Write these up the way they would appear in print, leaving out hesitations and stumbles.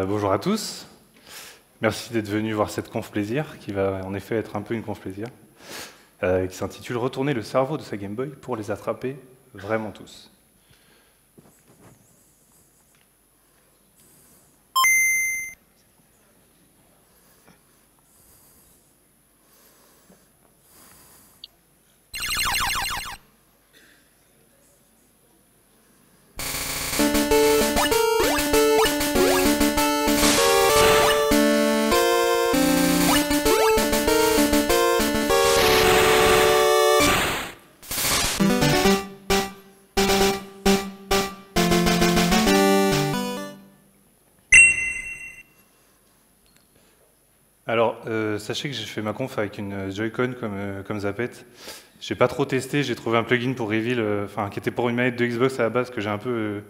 Bonjour à tous, merci d'être venus voir cette conf plaisir, qui va en effet être un peu une conf plaisir, qui s'intitule « Retourner le cerveau de sa Game Boy pour les attraper vraiment tous ». Alors, sachez que j'ai fait ma conf avec une Joy-Con comme Zapet. J'ai pas trop testé, j'ai trouvé un plugin pour Reveal, qui était pour une manette de Xbox à la base que j'ai un peu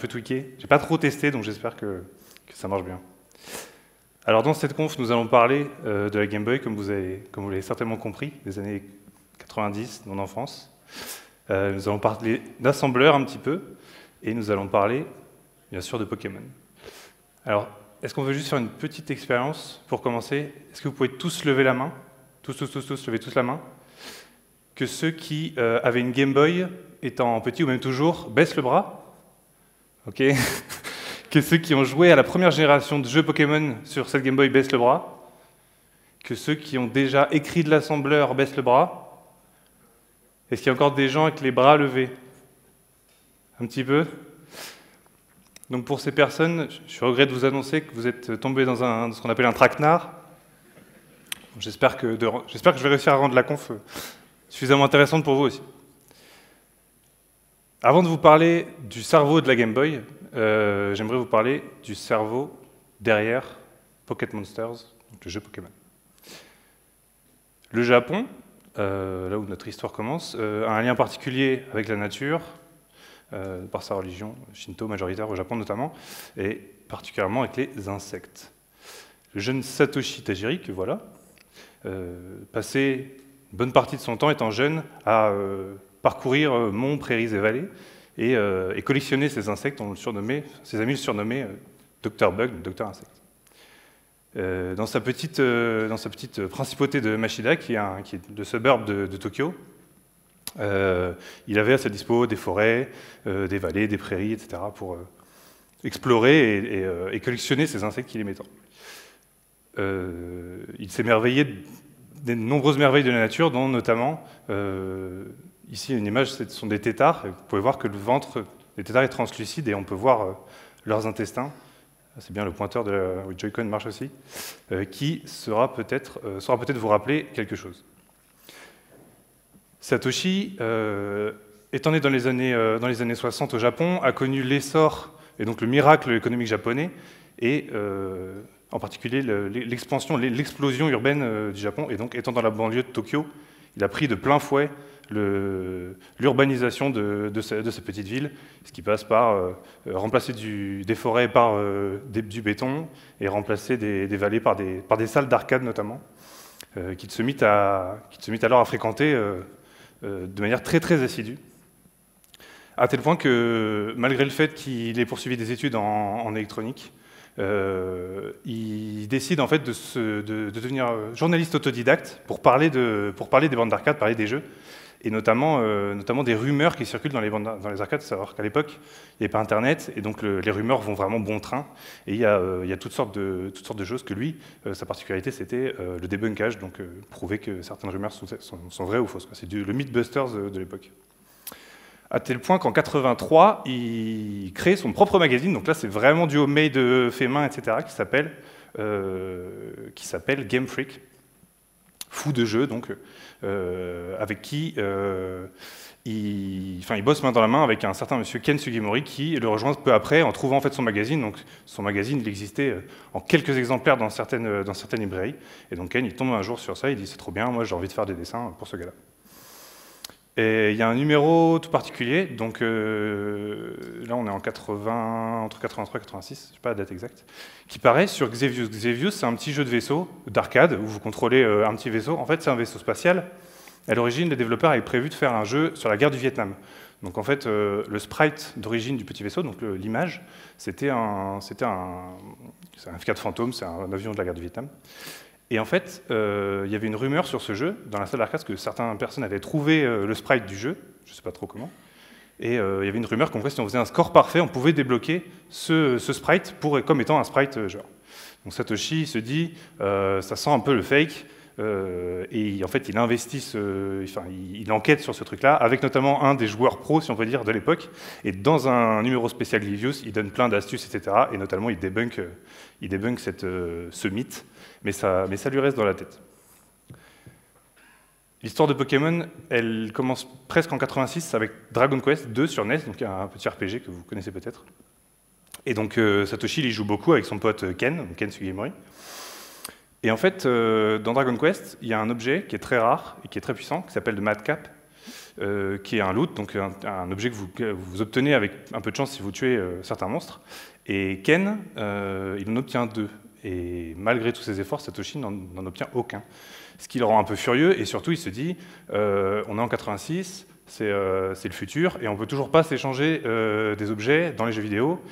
tweaké. J'ai pas trop testé, donc j'espère que ça marche bien. Alors dans cette conf, nous allons parler de la Game Boy, comme vous l'avez certainement compris, des années 90, de mon enfance. Nous allons parler d'assembleur un petit peu, et nous allons parler, bien sûr, de Pokémon. Alors, est-ce qu'on veut juste faire une petite expérience pour commencer? Est-ce que vous pouvez tous lever la main? Tous, levez tous la main. Que ceux qui avaient une Game Boy, étant petits ou même toujours, baissent le bras. Ok. Que ceux qui ont joué à la première génération de jeux Pokémon sur cette Game Boy baissent le bras. Que ceux qui ont déjà écrit de l'assembleur baissent le bras. Est-ce qu'il y a encore des gens avec les bras levés? Un petit peu? Donc pour ces personnes, je regrette de vous annoncer que vous êtes tombés dans ce qu'on appelle un traquenard. J'espère que je vais réussir à rendre la conf suffisamment intéressante pour vous aussi. Avant de vous parler du cerveau de la Game Boy, j'aimerais vous parler du cerveau derrière Pocket Monsters, donc le jeu Pokémon. Le Japon, là où notre histoire commence, a un lien particulier avec la nature, par sa religion, Shinto majoritaire au Japon notamment, et particulièrement avec les insectes. Le jeune Satoshi Tajiri, que voilà, passait une bonne partie de son temps étant jeune à parcourir monts, prairies et vallées, et collectionner ces insectes, ses amis le surnommaient Dr Bug, donc Docteur Insecte. Dans sa petite principauté de Mashida, qui est le suburb de Tokyo, il avait à sa dispo des forêts, des vallées, des prairies, etc. pour explorer et collectionner ces insectes qu'il aimait tant. Il s'émerveillait des nombreuses merveilles de la nature, dont notamment, ici une image, ce sont des têtards. Vous pouvez voir que le ventre des têtards est translucide et on peut voir leurs intestins. C'est bien le pointeur de la Joy-Con marche aussi, qui saura peut-être vous rappeler quelque chose. Satoshi, étant né dans les années 60 au Japon, a connu l'essor et donc le miracle économique japonais et en particulier l'explosion urbaine du Japon. Et donc, étant dans la banlieue de Tokyo, il a pris de plein fouet l'urbanisation de sa petite ville, ce qui passe par remplacer des forêts par du béton et remplacer des vallées par des salles d'arcade notamment, qu'il se mit alors à fréquenter de manière très très assidue, à tel point que, malgré le fait qu'il ait poursuivi des études en électronique, il décide en fait de devenir journaliste autodidacte pour parler des bandes d'arcade, parler des jeux, et notamment des rumeurs qui circulent dans les arcades, savoir qu'à l'époque, il n'y avait pas Internet, et donc les rumeurs vont vraiment bon train, et il y a toutes sortes de choses que lui, sa particularité, c'était le débunkage, donc prouver que certaines rumeurs sont vraies ou fausses. C'est le Mythbusters de l'époque. À tel point qu'en 83, il crée son propre magazine, donc là c'est vraiment du homemade fait main, etc., qui s'appelle Game Freak, fou de jeu, donc, avec qui il bosse main dans la main avec un certain monsieur Ken Sugimori qui le rejoint peu après en trouvant en fait son magazine. Donc son magazine, il existait en quelques exemplaires dans certaines librairies. Et donc Ken, il tombe un jour sur ça, il dit c'est trop bien, moi j'ai envie de faire des dessins pour ce gars-là. Et il y a un numéro tout particulier, donc là on est entre 83 et 86, je sais pas la date exacte, qui paraît sur Xevious. Xevious, c'est un petit jeu de vaisseau d'arcade où vous contrôlez un petit vaisseau. En fait, c'est un vaisseau spatial. À l'origine, les développeurs avaient prévu de faire un jeu sur la guerre du Vietnam. Donc en fait, le sprite d'origine du petit vaisseau, donc l'image, c'était C'est un F-4 Phantom, c'est un avion de la guerre du Vietnam. Et en fait, il y avait une rumeur sur ce jeu, dans la salle d'arcade, que certaines personnes avaient trouvé le sprite du jeu, je ne sais pas trop comment, et il y avait une rumeur qu'en fait, si on faisait un score parfait, on pouvait débloquer ce sprite comme étant un sprite genre. Donc Satoshi se dit, ça sent un peu le fake, et en fait, il investit, il enquête sur ce truc-là, avec notamment un des joueurs pros, si on peut dire, de l'époque. Et dans un numéro spécial Livius, il donne plein d'astuces, etc. Et notamment, il débunk ce mythe, mais ça lui reste dans la tête. L'histoire de Pokémon, elle commence presque en 86 avec Dragon Quest 2 sur NES, donc un petit RPG que vous connaissez peut-être. Et donc Satoshi, il y joue beaucoup avec son pote Ken Sugimori. Et en fait, dans Dragon Quest, il y a un objet qui est très rare et qui est très puissant, qui s'appelle le Madcap, qui est un loot, donc un objet que vous obtenez avec un peu de chance si vous tuez certains monstres. Et Ken, il en obtient 2. Et malgré tous ses efforts, Satoshi n'en obtient aucun. Ce qui le rend un peu furieux, et surtout, il se dit, on est en 86, c'est le futur, et on ne peut toujours pas s'échanger des objets dans les jeux vidéo.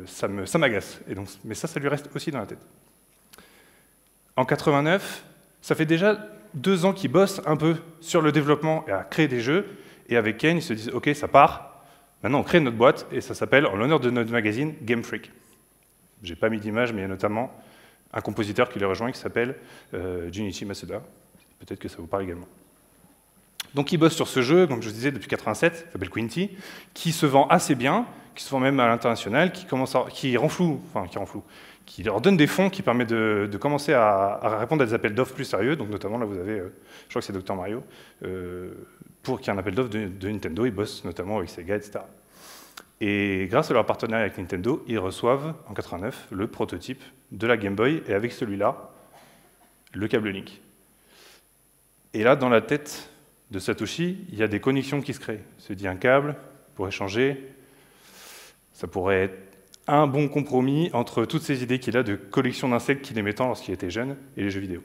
Ça m'agace. Mais ça lui reste aussi dans la tête. En 89, ça fait déjà 2 ans qu'ils bossent un peu sur le développement et à créer des jeux. Et avec Ken, ils se disent, OK, ça part. Maintenant, on crée notre boîte et ça s'appelle, en l'honneur de notre magazine, Game Freak. J'ai pas mis d'image, mais il y a notamment un compositeur qui les rejoint qui s'appelle Junichi Masuda. Peut-être que ça vous parle également. Donc, ils bossent sur ce jeu, donc je vous disais, depuis 87, qui s'appelle Quinty, qui se vend assez bien, qui se vend même à l'international, qui leur donne des fonds qui permettent de commencer à répondre à des appels d'offres plus sérieux. Donc notamment, là, vous avez, je crois que c'est Dr Mario, pour qu'il y ait un appel d'offres de Nintendo. Ils bossent notamment avec Sega, etc. Et grâce à leur partenariat avec Nintendo, ils reçoivent, en 89, le prototype de la Game Boy, et avec celui-là, le câble Link. Et là, dans la tête de Satoshi, il y a des connexions qui se créent. Il se dit un câble pour échanger, ça pourrait être un bon compromis entre toutes ces idées qu'il a de collection d'insectes qu'il aimait tant lorsqu'il était jeune et les jeux vidéo.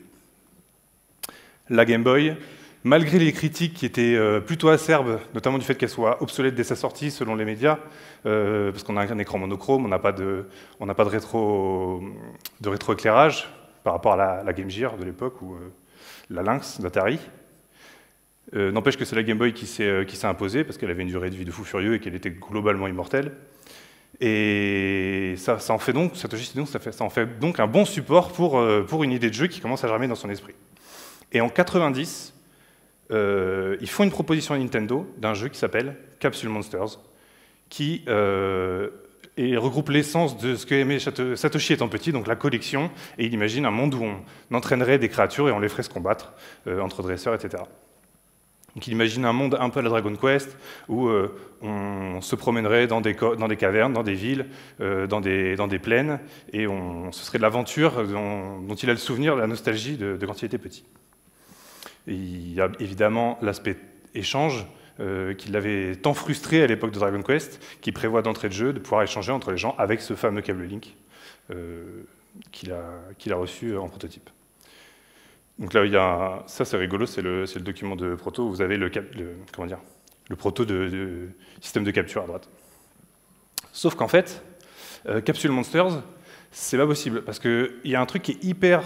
La Game Boy, malgré les critiques qui étaient plutôt acerbes, notamment du fait qu'elle soit obsolète dès sa sortie selon les médias, parce qu'on a un écran monochrome, on n'a pas de rétroéclairage par rapport à la Game Gear de l'époque ou la Lynx d'Atari. N'empêche que c'est la Game Boy qui s'est imposée parce qu'elle avait une durée de vie de fou furieux et qu'elle était globalement immortelle. Et ça en fait donc, Satoshi ça en fait donc un bon support pour une idée de jeu qui commence à germer dans son esprit. Et en 90, ils font une proposition à Nintendo d'un jeu qui s'appelle Capsule Monsters, qui regroupe l'essence de ce que aimait Satoshi étant petit, donc la collection, et il imagine un monde où on entraînerait des créatures et on les ferait se combattre entre dresseurs, etc. Donc il imagine un monde un peu à la Dragon Quest, où on se promènerait dans des cavernes, dans des villes, dans des plaines, et ce serait de l'aventure dont il a le souvenir, la nostalgie de quand il était petit. Et il y a évidemment l'aspect échange, qui l'avait tant frustré à l'époque de Dragon Quest, qui prévoit d'entrée de jeu de pouvoir échanger entre les gens avec ce fameux câble Link qu'il a reçu en prototype. Donc là, ça c'est rigolo, c'est le document de proto, où vous avez le proto de système de capture à droite. Sauf qu'en fait, Capsule Monsters, c'est pas possible, parce qu'il y a un truc qui est hyper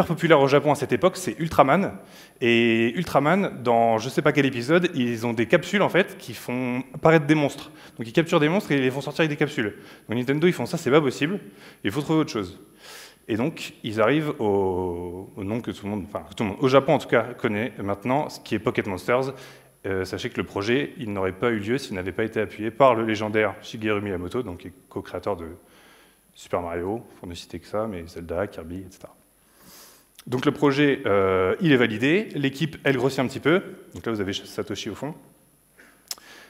populaire au Japon à cette époque, c'est Ultraman. Et Ultraman, dans je sais pas quel épisode, ils ont des capsules en fait qui font apparaître des monstres. Donc ils capturent des monstres et ils les font sortir avec des capsules. Donc Nintendo, ils font ça, c'est pas possible, il faut trouver autre chose. Et donc, ils arrivent au nom que tout le monde, au Japon en tout cas, connaît maintenant, ce qui est Pocket Monsters. Sachez que le projet, il n'aurait pas eu lieu s'il n'avait pas été appuyé par le légendaire Shigeru Miyamoto, donc qui est co-créateur de Super Mario, pour ne citer que ça, mais Zelda, Kirby, etc. Donc le projet, il est validé, l'équipe, elle grossit un petit peu. Donc là, vous avez Satoshi au fond.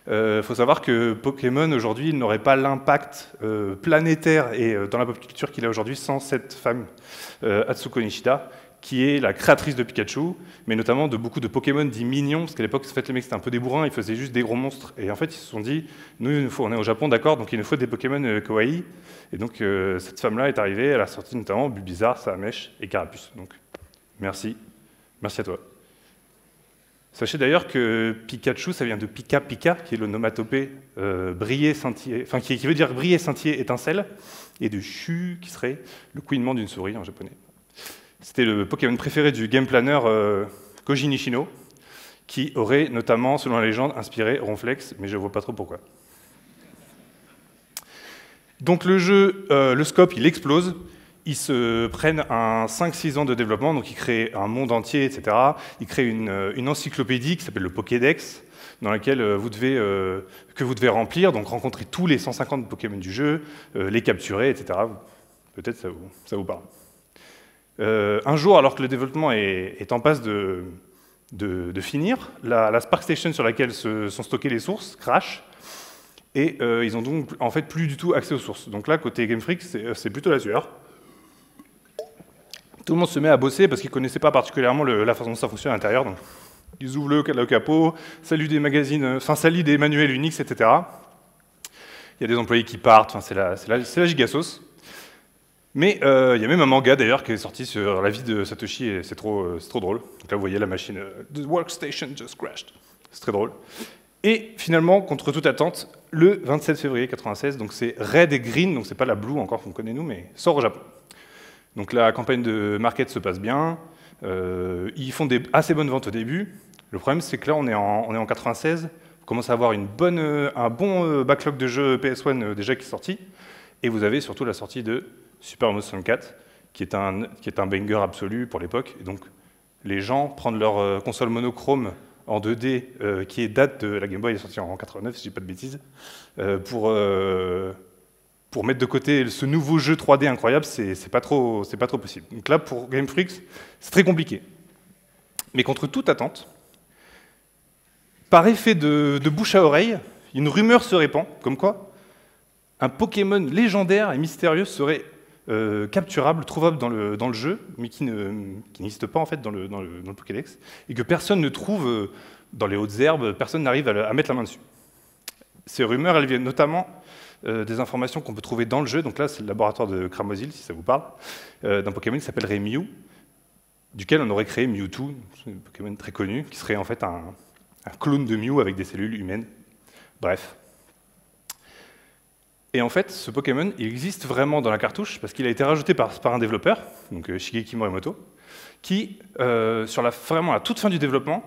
Il faut savoir que Pokémon, aujourd'hui, n'aurait pas l'impact planétaire et dans la pop culture qu'il a aujourd'hui sans cette femme, Atsuko Nishida, qui est la créatrice de Pikachu, mais notamment de beaucoup de Pokémon dits mignons, parce qu'à l'époque, en fait, les mecs, c'était un peu des bourrins, ils faisaient juste des gros monstres. Et en fait, ils se sont dit, nous, on est au Japon, d'accord, donc il nous faut des Pokémon kawaii. Et donc, cette femme-là est arrivée, elle a sorti notamment Bulbizarre, Salamèche et Carapuce. Donc, merci à toi. Sachez d'ailleurs que Pikachu, ça vient de Pika Pika, qui est l'onomatopée briller, scintiller, enfin qui veut dire briller, scintiller, étincelle, et de Shu, qui serait le couinement d'une souris en japonais. C'était le Pokémon préféré du game planner Koji Nishino, qui aurait notamment, selon la légende, inspiré Ronflex, mais je ne vois pas trop pourquoi. Donc le jeu, le scope, il explose. Ils se prennent un 5-6 ans de développement, donc ils créent un monde entier, etc. Ils créent une encyclopédie qui s'appelle le Pokédex, dans laquelle que vous devez remplir, donc rencontrer tous les 150 Pokémon du jeu, les capturer, etc. Peut-être ça vous parle. Un jour, alors que le développement est en passe de finir, la Spark Station sur laquelle sont stockées les sources crash, et ils ont donc en fait plus du tout accès aux sources. Donc là, côté Game Freak, c'est plutôt la sueur. Tout le monde se met à bosser parce qu'ils ne connaissaient pas particulièrement la façon dont ça fonctionne à l'intérieur. Donc, ils ouvrent le capot, ça lit des magazines, enfin ça lit des manuels Unix, etc. Il y a des employés qui partent, c'est la gigasauce. Mais il y a même un manga d'ailleurs qui est sorti sur la vie de Satoshi et c'est trop drôle. Donc là vous voyez la machine, The workstation just crashed. C'est très drôle. Et finalement, contre toute attente, le 27 février 1996, donc c'est Red et Green, donc c'est pas la Blue encore qu'on connaît nous, mais sort au Japon. Donc la campagne de market se passe bien, ils font des assez bonnes ventes au début. Le problème c'est que là on est en 96, on commence à avoir un bon backlog de jeux PS1 déjà qui est sorti, et vous avez surtout la sortie de Super Mario 64, qui est un banger absolu pour l'époque. Et donc les gens prennent leur console monochrome en 2D, qui date de la Game Boy, elle est sortie en 89 si je dis pas de bêtises, pour mettre de côté ce nouveau jeu 3D incroyable, c'est pas trop possible. Donc là, pour Game Freak, c'est très compliqué. Mais contre toute attente, par effet de bouche à oreille, une rumeur se répand, comme quoi un Pokémon légendaire et mystérieux serait capturable, trouvable dans le jeu, mais qui n'existe pas en fait dans le Pokédex, et que personne ne trouve dans les hautes herbes, personne n'arrive à mettre la main dessus. Ces rumeurs, elles viennent notamment des informations qu'on peut trouver dans le jeu. Donc là, c'est le laboratoire de Cramoisil, si ça vous parle, d'un Pokémon qui s'appellerait Mew, duquel on aurait créé Mewtwo, un Pokémon très connu, qui serait en fait un clone de Mew avec des cellules humaines. Bref. Et en fait, ce Pokémon, il existe vraiment dans la cartouche, parce qu'il a été rajouté par un développeur, donc Shigeki Morimoto, qui, vraiment à la toute fin du développement,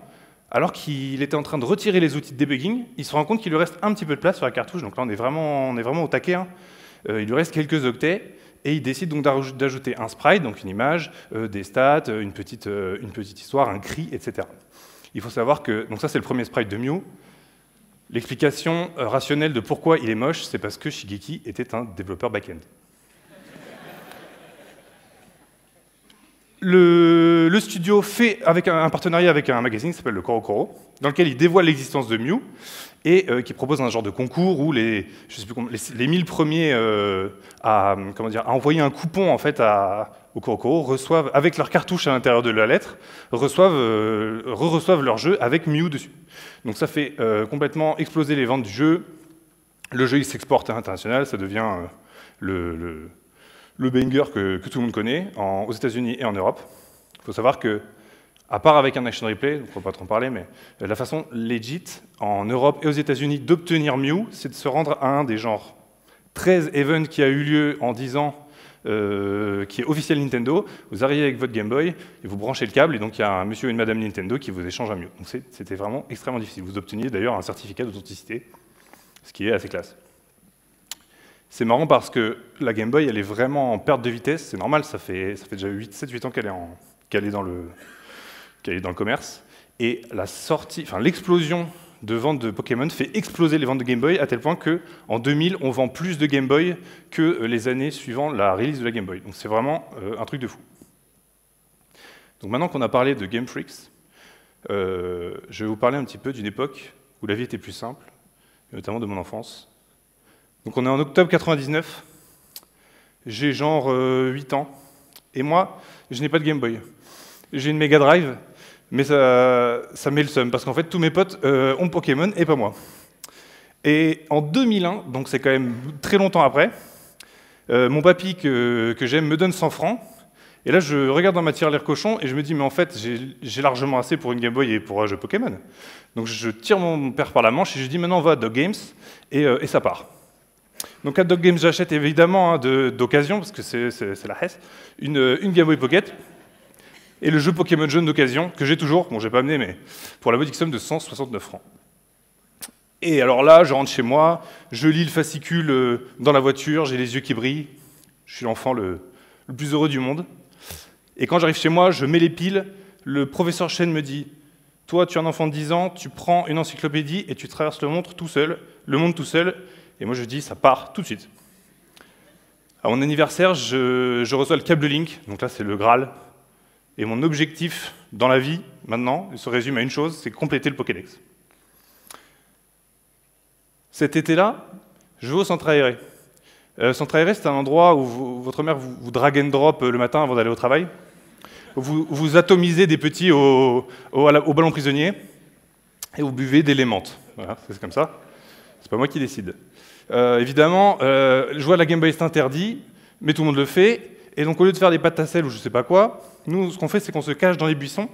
alors qu'il était en train de retirer les outils de debugging, il se rend compte qu'il lui reste un petit peu de place sur la cartouche, donc là on est vraiment au taquet, hein. Il lui reste quelques octets, et il décide donc d'ajouter un sprite, donc une image, des stats, une petite histoire, un cri, etc. Il faut savoir que, donc ça c'est le premier sprite de Mew, l'explication rationnelle de pourquoi il est moche, c'est parce que Shigeki était un développeur back-end. Le studio fait un partenariat avec un magazine qui s'appelle le CoroCoro, dans lequel il dévoile l'existence de Mew et qui propose un genre de concours où les 1000 premiers à envoyer un coupon en fait, au CoroCoro reçoivent, avec leur cartouche à l'intérieur de la lettre, reçoivent leur jeu avec Mew dessus. Donc ça fait complètement exploser les ventes du jeu. Le jeu il s'exporte à l'international, ça devient le banger que tout le monde connaît, aux États-Unis et en Europe. Il faut savoir que, à part avec un action replay, donc on ne va pas trop en parler, mais la façon legit, en Europe et aux États-Unis, d'obtenir Mew, c'est de se rendre à un des genres 13 events qui a eu lieu en 10 ans, qui est officiel Nintendo. Vous arrivez avec votre Game Boy et vous branchez le câble, et donc il y a un monsieur et une madame Nintendo qui vous échangent un Mew. Donc c'était vraiment extrêmement difficile. Vous obteniez d'ailleurs un certificat d'authenticité, ce qui est assez classe. C'est marrant parce que la Game Boy, elle est vraiment en perte de vitesse. C'est normal, ça fait déjà 7-8 ans qu'elle est dans le commerce. Et l'explosion de vente de Pokémon fait exploser les ventes de Game Boy à tel point qu'en 2000, on vend plus de Game Boy que les années suivant la release de la Game Boy. Donc c'est vraiment un truc de fou. Donc maintenant qu'on a parlé de Game Freaks, je vais vous parler un petit peu d'une époque où la vie était plus simple, notamment de mon enfance. Donc on est en octobre 99, j'ai genre 8 ans, et moi, je n'ai pas de Game Boy. J'ai une Mega Drive, mais ça met le seum, parce qu'en fait, tous mes potes ont Pokémon, et pas moi. Et en 2001, donc c'est quand même très longtemps après, mon papy que j'aime me donne 100 francs, Et là, je regarde dans ma tirelire cochon et je me dis, mais en fait, j'ai largement assez pour une Game Boy et pour un jeu Pokémon. Donc je tire mon père par la manche et je dis, maintenant on va à Dog Games, et ça part. Donc à Dog Games, j'achète évidemment d'occasion, parce que c'est la Hesse, une Game Boy Pocket, et le jeu Pokémon jaune d'occasion, que j'ai toujours, bon j'ai pas amené, mais pour la modique somme de 169 francs. Et alors là, je rentre chez moi, je lis le fascicule dans la voiture, j'ai les yeux qui brillent, je suis l'enfant le plus heureux du monde. Et quand j'arrive chez moi, je mets les piles, le professeur Chen me dit « Toi, tu es un enfant de 10 ans, tu prends une encyclopédie et tu traverses le monde tout seul. » Et moi je dis « Ça part tout de suite. » À mon anniversaire, je reçois le câble Link, donc là c'est le Graal. Et mon objectif dans la vie, maintenant, il se résume à une chose, c'est compléter le Pokédex. Cet été-là, je vais au centre aéré. Centre aéré, c'est un endroit où votre mère vous drag and drop le matin avant d'aller au travail. Vous atomisez des petits au ballon prisonnier et vous buvez des lémentes. Voilà, c'est comme ça. C'est pas moi qui décide. Évidemment, jouer à la Game Boy c'est interdit, mais tout le monde le fait. Et donc, au lieu de faire des pâtes à sel ou je sais pas quoi, nous, ce qu'on fait, c'est qu'on se cache dans les buissons.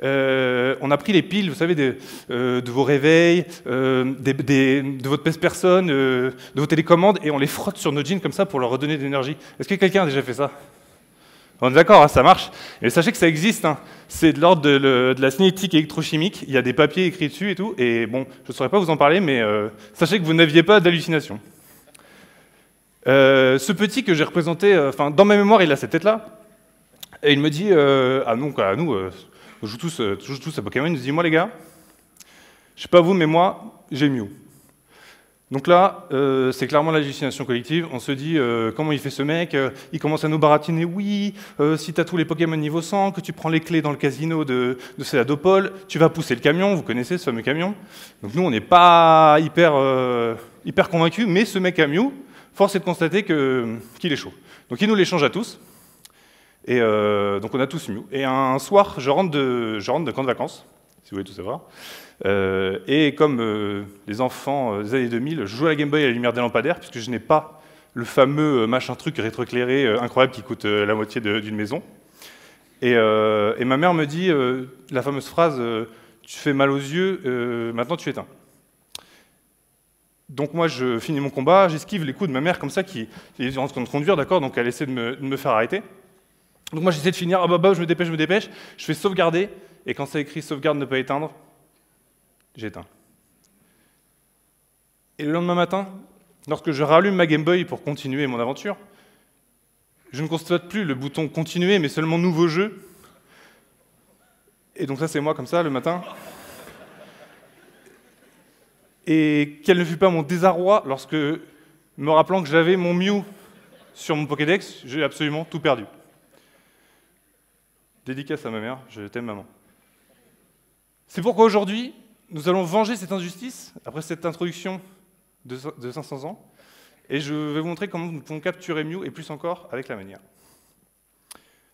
On a pris les piles, vous savez, de vos réveils, de votre pèse-personne, de vos télécommandes, et on les frotte sur nos jeans comme ça pour leur redonner de l'énergie. Est-ce que quelqu'un a déjà fait ça? On est d'accord, hein, ça marche. Mais sachez que ça existe. Hein. C'est de l'ordre de la cinétique électrochimique. Il y a des papiers écrits dessus et tout. Et bon, je ne saurais pas vous en parler, mais sachez que vous n'aviez pas d'hallucination. Ce petit que j'ai représenté, dans ma mémoire, il a cette tête-là. Et il me dit, on joue tous à Pokémon. Il me dit, moi les gars, je sais pas vous, mais moi, j'ai Mew. Donc là, c'est clairement l'hallucination collective. On se dit, comment il fait ce mec? Il commence à nous baratiner. Oui, si tu as tous les Pokémon niveau 100, que tu prends les clés dans le casino de Céladopole, tu vas pousser le camion. Vous connaissez ce fameux camion. Donc nous, on n'est pas hyper convaincus, mais ce mec a Mew, force est de constater qu'il est chaud. Donc il nous l'échange à tous. Et donc on a tous Mew. Et un soir, je rentre de camp de vacances, si vous voulez tout savoir. Et comme les enfants des années 2000, je joue à la Game Boy à la lumière des lampadaires, puisque je n'ai pas le fameux machin truc rétroéclairé incroyable qui coûte la moitié d'une maison. Et ma mère me dit la fameuse phrase tu fais mal aux yeux, maintenant tu éteins. Donc moi je finis mon combat, j'esquive les coups de ma mère comme ça qui est en train de conduire, d'accord, donc elle essaie de me faire arrêter. Donc moi j'essaie de finir, je me dépêche, je fais sauvegarder, et quand ça écrit sauvegarde ne pas éteindre, j'éteins. Et le lendemain matin, lorsque je rallume ma Game Boy pour continuer mon aventure, je ne constate plus le bouton continuer, mais seulement nouveau jeu. Et donc ça c'est moi comme ça le matin. Et quel ne fut pas mon désarroi lorsque, me rappelant que j'avais mon Mew sur mon Pokédex, j'ai absolument tout perdu. Dédicace à ma mère, je t'aime maman. C'est pourquoi aujourd'hui, nous allons venger cette injustice, après cette introduction de 500 ans, et je vais vous montrer comment nous pouvons capturer Mew, et plus encore avec la manière.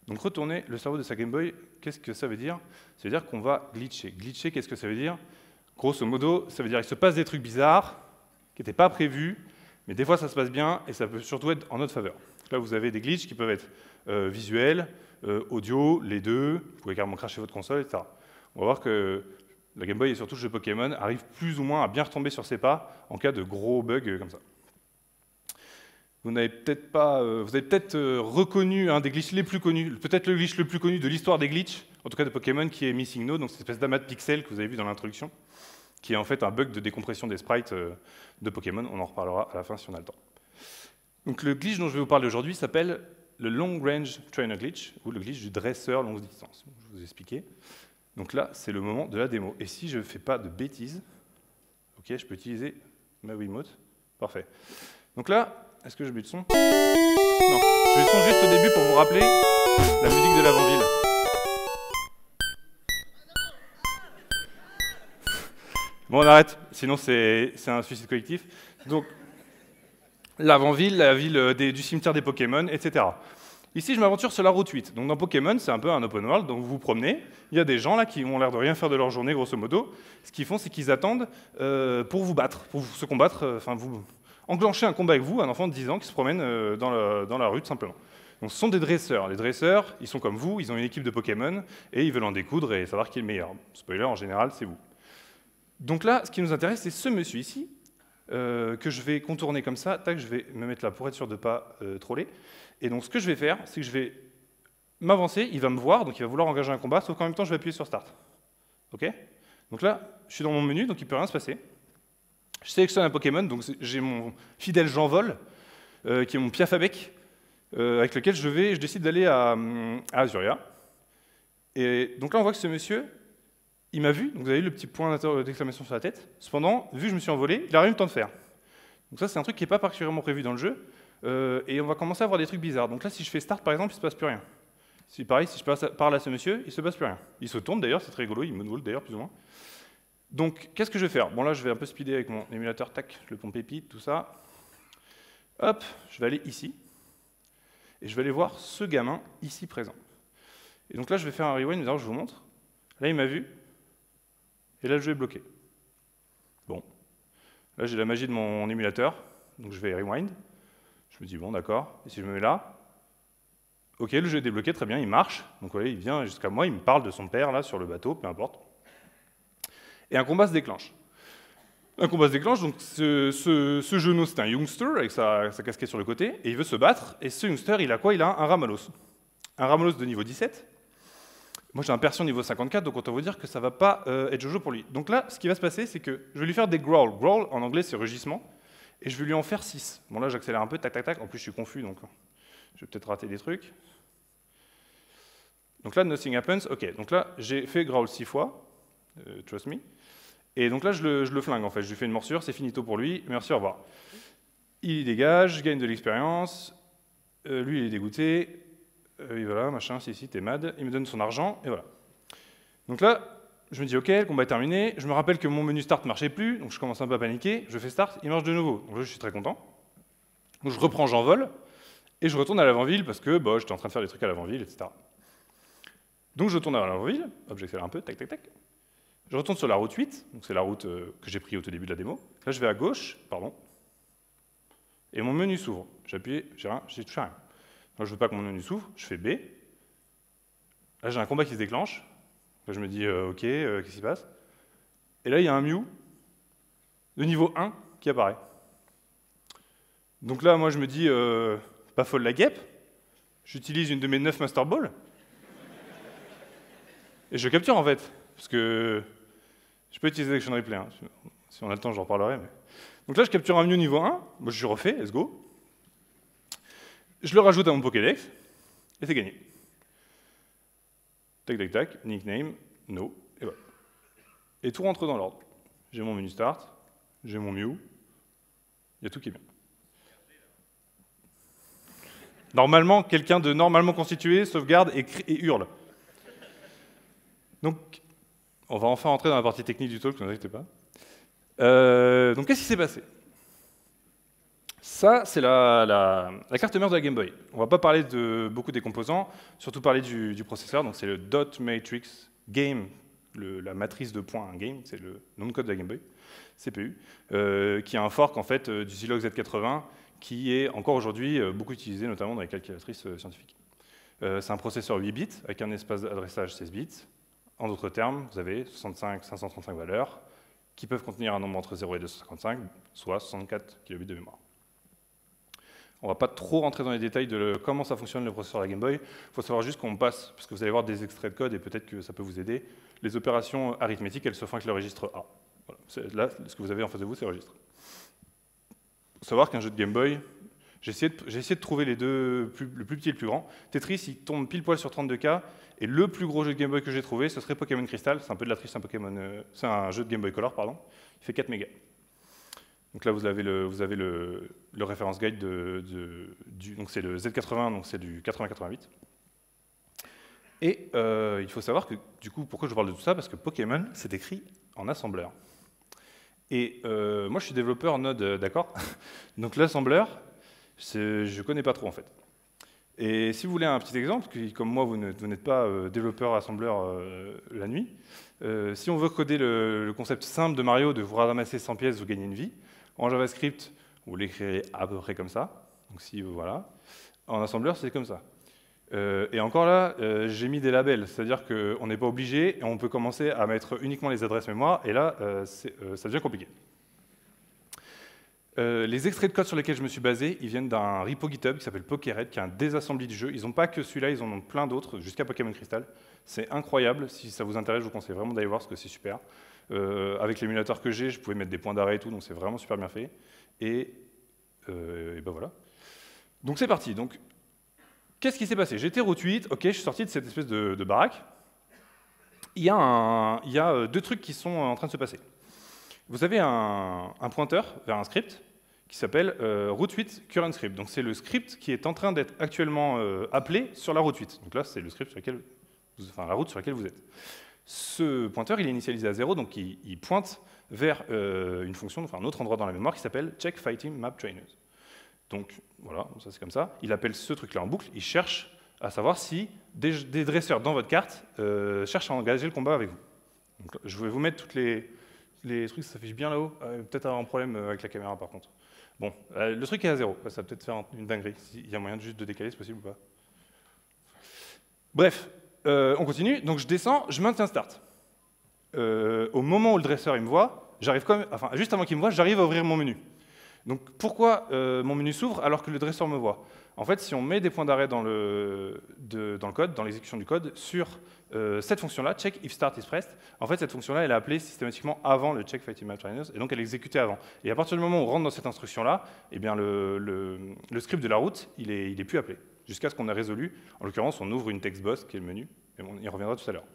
Donc retourner le cerveau de sa Game Boy, qu'est-ce que ça veut dire? Ça veut dire qu'on va glitcher. Glitcher, qu'est-ce que ça veut dire? Grosso modo, ça veut dire qu'il se passe des trucs bizarres, qui n'étaient pas prévus, mais des fois ça se passe bien, et ça peut surtout être en notre faveur. Là, vous avez des glitches qui peuvent être visuels, audio, les deux, vous pouvez carrément cracher votre console, etc. On va voir que la Game Boy et surtout le jeu Pokémon arrivent plus ou moins à bien retomber sur ses pas en cas de gros bugs comme ça. Vous avez peut-être reconnu un des glitches les plus connus, peut-être le glitch le plus connu de l'histoire des glitches, en tout cas de Pokémon, qui est Missing No, donc cette espèce d'amas de pixels que vous avez vu dans l'introduction, qui est en fait un bug de décompression des sprites de Pokémon. On en reparlera à la fin si on a le temps. Donc le glitch dont je vais vous parler aujourd'hui s'appelle le Long Range Trainer Glitch, ou le glitch du dresseur longue distance. Je vais vous expliquer. Donc là, c'est le moment de la démo. Et si je ne fais pas de bêtises, ok, je peux utiliser ma Wiimote. Parfait. Donc là, est-ce que je mets le son? Non, je mets le son juste au début pour vous rappeler la musique de l'avant-ville. Bon, on arrête, sinon c'est un suicide collectif. Donc, l'avant-ville, la ville du cimetière des Pokémon, etc. Ici, je m'aventure sur la route 8. Donc dans Pokémon, c'est un peu un open world, donc vous vous promenez. Il y a des gens là qui ont l'air de rien faire de leur journée, grosso modo. Ce qu'ils font, c'est qu'ils attendent pour vous battre, pour se combattre, vous enclencher un combat avec vous, un enfant de 10 ans qui se promène dans la rue, tout simplement. Donc ce sont des dresseurs. Les dresseurs, ils sont comme vous, ils ont une équipe de Pokémon, et ils veulent en découdre et savoir qui est le meilleur. Spoiler, en général, c'est vous. Donc là, ce qui nous intéresse, c'est ce monsieur ici, que je vais contourner comme ça. Tac, je vais me mettre là pour être sûr de ne pas troller. Et donc ce que je vais faire, c'est que je vais m'avancer, il va me voir, donc il va vouloir engager un combat, sauf qu'en même temps, je vais appuyer sur Start. OK? Donc là, je suis dans mon menu, donc il ne peut rien se passer. Je sélectionne un Pokémon, donc j'ai mon fidèle Jean-Vol, qui est mon Piafabec, avec lequel je décide d'aller à Azuria. Et donc là, on voit que ce monsieur, il m'a vu, donc vous avez vu le petit point d'exclamation sur la tête. Cependant, vu que je me suis envolé, il a rien eu le temps de faire. Donc ça, c'est un truc qui n'est pas particulièrement prévu dans le jeu, et on va commencer à voir des trucs bizarres. Donc là, si je fais Start, par exemple, il ne se passe plus rien. Pareil, si je parle à ce monsieur, il ne se passe plus rien. Il se tourne d'ailleurs, c'est très rigolo, il moonwalk d'ailleurs, plus ou moins. Donc, qu'est-ce que je vais faire? Bon, là, je vais un peu speeder avec mon émulateur, tac, le pompe pépite, tout ça. Hop, je vais aller ici. Et je vais aller voir ce gamin ici présent. Et donc là, je vais faire un rewind, je vous montre. Là, il m'a vu. Et là, le jeu est bloqué. Bon. Là, j'ai la magie de mon émulateur. Donc, je vais rewind. Je me dis, bon, d'accord. Et si je me mets là? OK, le jeu est débloqué, très bien, il marche. Donc, vous voyez, il vient jusqu'à moi, il me parle de son père, là, sur le bateau, peu importe. Et un combat se déclenche. Un combat se déclenche, donc ce genou, c'est un youngster, avec sa casquette sur le côté, et il veut se battre. Et ce youngster, il a quoi? Il a un Ramalos. Un Ramalos de niveau 17. Moi, j'ai un Persian niveau 54, donc autant vous dire que ça ne va pas être Jojo pour lui. Donc là, ce qui va se passer, c'est que je vais lui faire des growls. Growl, en anglais, c'est rugissement. Et je vais lui en faire 6. Bon, là, j'accélère un peu, tac, tac, tac. En plus, je suis confus, donc je vais peut-être rater des trucs. Donc là, nothing happens. OK, donc là, j'ai fait growl 6 fois. Trust me. Et donc là, je le flingue, en fait. Je lui fais une morsure, c'est finito pour lui. Merci, au revoir. Il dégage, gagne de l'expérience. Lui, il est dégoûté. Et voilà, machin, si, t'es mad. Il me donne son argent, et voilà. Donc là, je me dis, OK, le combat est terminé. Je me rappelle que mon menu start ne marchait plus, donc je commence un peu à paniquer. Je fais start, il marche de nouveau. Donc là, je suis très content. Donc je reprends J'envole, et je retourne à l'avant-ville, parce que bah, j'étais en train de faire des trucs à l'avant-ville, etc. Donc je tourne à l'avant-ville. Hop, j'accélère un peu, tac, tac, tac. Je retourne sur la route 8, donc c'est la route que j'ai prise au tout début de la démo. Là, je vais à gauche, pardon, et mon menu s'ouvre. J'ai appuyé, j'ai touché rien. Moi, je veux pas que mon menu s'ouvre, je fais B. Là, j'ai un combat qui se déclenche. Là, je me dis, OK, qu'est-ce qui se passe? Et là, il y a un Mew de niveau 1 qui apparaît. Donc là, moi, je me dis, pas folle la guêpe. J'utilise une de mes 9 Master Balls. Et je capture, en fait, parce que je peux utiliser Action Replay, hein. Si on a le temps, j'en reparlerai. Mais... Donc là, je capture un Mew niveau 1, moi je suis refait, let's go. Je le rajoute à mon Pokédex, et c'est gagné. Tac, tac, tac, nickname, no, et voilà. Et tout rentre dans l'ordre. J'ai mon menu start, j'ai mon Mew, il y a tout qui est bien. Normalement, quelqu'un de normalement constitué sauvegarde et hurle. Donc, on va enfin entrer dans la partie technique du talk, ne vous inquiétez pas. Donc, qu'est-ce qui s'est passé? Ça, c'est la carte mère de la Game Boy. On ne va pas parler de beaucoup des composants, surtout parler du processeur. Donc, c'est le Dot Matrix Game, la matrice de points game, c'est le nom de code de la Game Boy, CPU, qui est un fork en fait du Zilog Z80, qui est encore aujourd'hui beaucoup utilisé, notamment dans les calculatrices scientifiques. C'est un processeur 8 bits avec un espace d'adressage 16 bits. En d'autres termes, vous avez 535 valeurs qui peuvent contenir un nombre entre 0 et 255, soit 64 kilobits de mémoire. On ne va pas trop rentrer dans les détails de comment ça fonctionne le processeur de la Game Boy. Il faut savoir juste qu'on passe, parce que vous allez voir des extraits de code et peut-être que ça peut vous aider, les opérations arithmétiques, elles se font avec le registre A. Voilà. Là, ce que vous avez en face de vous, c'est le registre. Il faut savoir qu'un jeu de Game Boy, j'ai essayé de trouver les deux, le plus petit et le plus grand. Tetris, il tombe pile poil sur 32K, et le plus gros jeu de Game Boy que j'ai trouvé, ce serait Pokémon Crystal. C'est un peu de la triche, c'est un jeu de Game Boy Color, pardon. Il fait 4 mégas. Donc là, vous avez le référence guide donc c'est le Z80, donc c'est du 80-88. Et il faut savoir que, du coup, pourquoi je parle de tout ça? Parce que Pokémon, c'est écrit en assembleur. Et moi, je suis développeur Node, d'accord? Donc l'assembleur, je ne connais pas trop, en fait. Et si vous voulez un petit exemple, comme moi, vous n'êtes pas développeur assembleur la nuit, si on veut coder le concept simple de Mario, de vous ramasser 100 pièces, vous gagnez une vie, en JavaScript, vous l'écrirez à peu près comme ça. Donc si, voilà. En assembleur, c'est comme ça. Et encore là, j'ai mis des labels, c'est-à-dire qu'on n'est pas obligé, et on peut commencer à mettre uniquement les adresses mémoire, et là, ça devient compliqué. Les extraits de code sur lesquels je me suis basé, ils viennent d'un repo GitHub qui s'appelle Pokéred, qui est un désassembly du jeu. Ils n'ont pas que celui-là, ils en ont plein d'autres, jusqu'à Pokémon Crystal. C'est incroyable, si ça vous intéresse, je vous conseille vraiment d'aller voir, parce que c'est super. Avec l'émulateur que j'ai, je pouvais mettre des points d'arrêt et tout, donc c'est vraiment super bien fait. Et ben voilà. Donc c'est parti. Donc, qu'est-ce qui s'est passé? J'étais route 8, ok, je suis sorti de cette espèce de baraque. Il y a deux trucs qui sont en train de se passer. Vous avez un pointeur vers un script qui s'appelle route 8 current script. Donc c'est le script qui est en train d'être actuellement appelé sur la route 8. Donc là, c'est le script sur lequel la route sur laquelle vous êtes. Ce pointeur, il est initialisé à 0, donc il pointe vers une fonction, enfin un autre endroit dans la mémoire qui s'appelle check fighting map trainers. Donc voilà, ça c'est comme ça. Il appelle ce truc-là en boucle, il cherche à savoir si des dresseurs dans votre carte cherchent à engager le combat avec vous. Donc, je vais vous mettre toutes les trucs, ça s'affiche bien là-haut. Peut-être avoir un problème avec la caméra par contre. Bon, le truc est à 0, ça va peut-être faire une dinguerie. Il y a moyen juste de décaler, c'est possible ou pas? Bref, on continue. Donc je descends, je maintiens start. Au moment où le dresseur il me voit, j'arrive quand même, enfin juste avant qu'il me voie, j'arrive à ouvrir mon menu. Donc pourquoi mon menu s'ouvre alors que le dresseur me voit? En fait, si on met des points d'arrêt dans le code, dans l'exécution du code, sur cette fonction-là, check if start is pressed, en fait, cette fonction-là, elle est appelée systématiquement avant le check fighting map trainers, et donc elle est exécutée avant. Et à partir du moment où on rentre dans cette instruction-là, eh bien le script de la route, il est plus appelé, jusqu'à ce qu'on ait résolu. En l'occurrence, on ouvre une text box, qui est le menu, et on y reviendra tout à l'heure.